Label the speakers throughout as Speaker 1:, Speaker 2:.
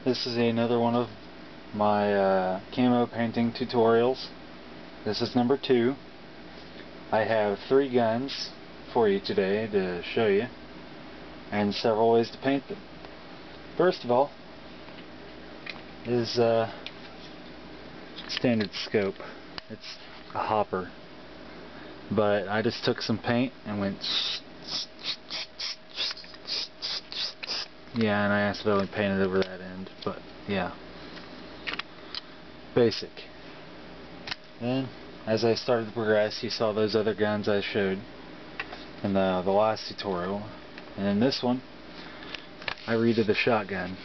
Speaker 1: This is another one of my camo painting tutorials. This is number 2. I have 3 guns for you today to show you, and several ways to paint them. First of all is standard scope. It's a hopper, but I just took some paint and went and I accidentally painted over that end, but yeah, basic. Then as I started to progress, you saw those other guns I showed in the last tutorial, and in this one I redid the shotgun.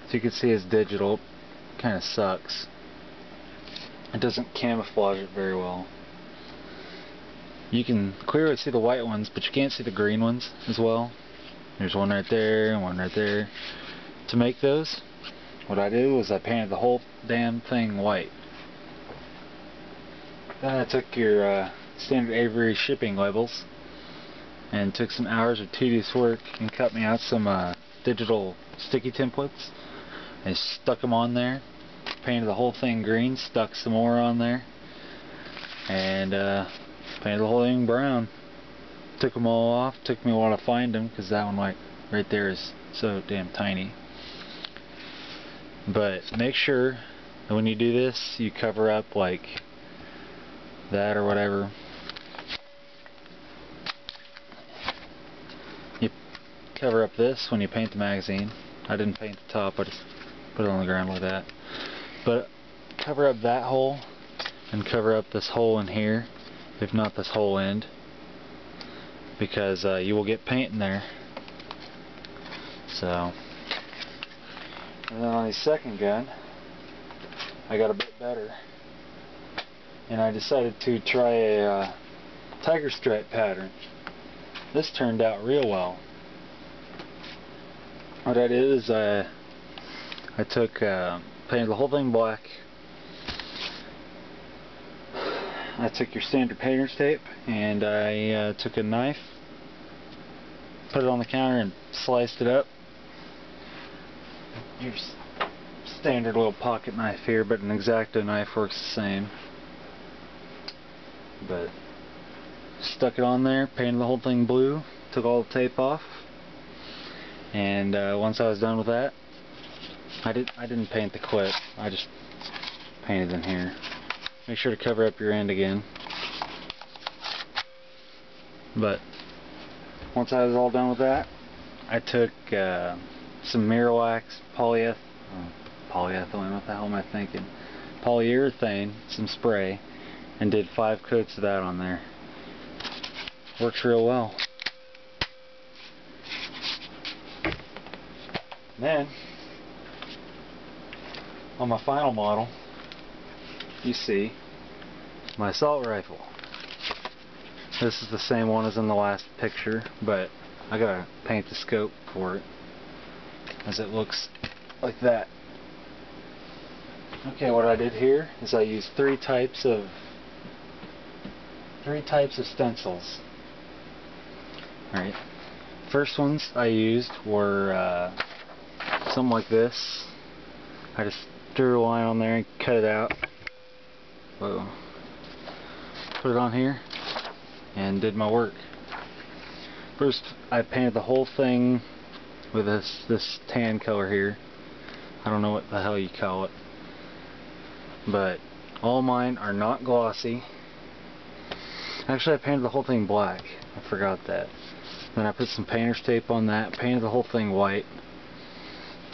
Speaker 1: So you can see it's digital. Kind of sucks. It doesn't camouflage it very well. You can clearly see the white ones, but you can't see the green ones as well. There's one right there and one right there. To make those, what I did was I painted the whole damn thing white. Then I took your standard Avery shipping labels and took some hours of tedious work and cut me out some digital sticky templates. I stuck them on there, painted the whole thing green, stuck some more on there, and painted the whole thing brown. Took them all off. Took me a while to find them because that one right there is so damn tiny. But make sure that when you do this, you cover up like that or whatever. You cover up this when you paint the magazine. I didn't paint the top, I just put it on the ground like that. But cover up that hole and cover up this hole in here, if not this whole end, because you will get paint in there. So, and then on the second gun, I got a bit better, and I decided to try a tiger stripe pattern. This turned out real well. What I did is I took painted the whole thing black. I took your standard painter's tape and I took a knife, put it on the counter and sliced it up. Your standard little pocket knife here, but an X-Acto knife works the same. But stuck it on there, painted the whole thing blue, took all the tape off, and once I was done with that, I didn't paint the clip, I just painted in here. Make sure to cover up your end again. But once I was all done with that, I took some Miralax polyethylene, what the hell am I thinking? Polyurethane, some spray, and did 5 coats of that on there. Works real well. Then, on my final model, you see my assault rifle. This is the same one as in the last picture, but I gotta paint the scope for it, as it looks like that. Okay, what I did here is I used 3 types of stencils. Alright, first ones I used were something like this. I just drew a line on there and cut it out. Whoa. Put it on here and did my work. First, I painted the whole thing with this tan color here. I don't know what the hell you call it, but all mine are not glossy. Actually, I painted the whole thing black. I forgot that. Then I put some painter's tape on that, painted the whole thing white.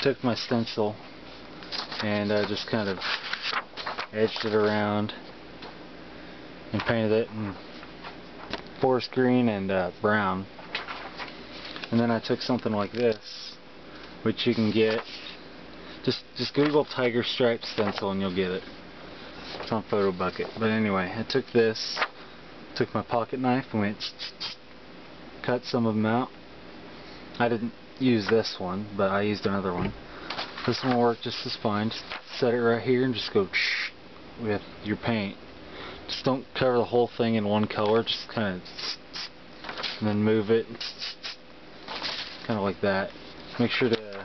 Speaker 1: Took my stencil and just kind of edged it around and painted it in forest green and brown. And then I took something like this, which you can get, just Google tiger stripe stencil and you'll get it. It's on Photo Bucket. But anyway, I took this, took my pocket knife and went cut some of them out. I didn't use this one, but I used another one. This one will work just as fine. Just set it right here and just go with your paint. Just don't cover the whole thing in one color, just kind of, and then move it kind of like that. Make sure to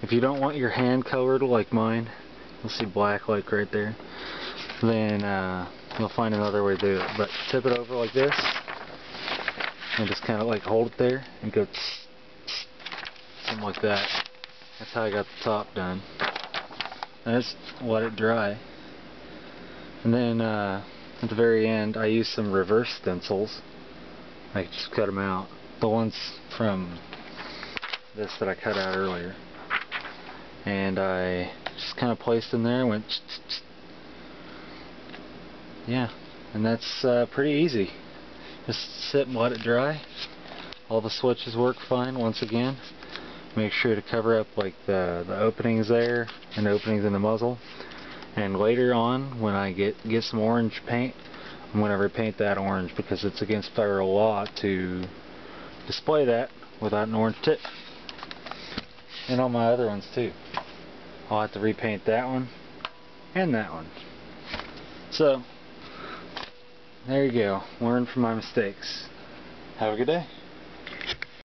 Speaker 1: If you don't want your hand colored like mine, you'll see black like right there, then you'll find another way to do it. But tip it over like this and just kind of like hold it there and go something like that. That's how I got the top done. And just let it dry. And then at the very end I used some reverse stencils. I just cut them out. The ones from this that I cut out earlier. And I just kind of placed them there and went yeah, and that's pretty easy. Just sit and let it dry. All the switches work fine once again. Make sure to cover up like the openings there and openings in the muzzle. And later on, when I get some orange paint, I'm going to repaint that orange because it's against federal law to display that without an orange tip. And on my other ones too. I'll have to repaint that one and that one. So, there you go. Learn from my mistakes. Have a good day.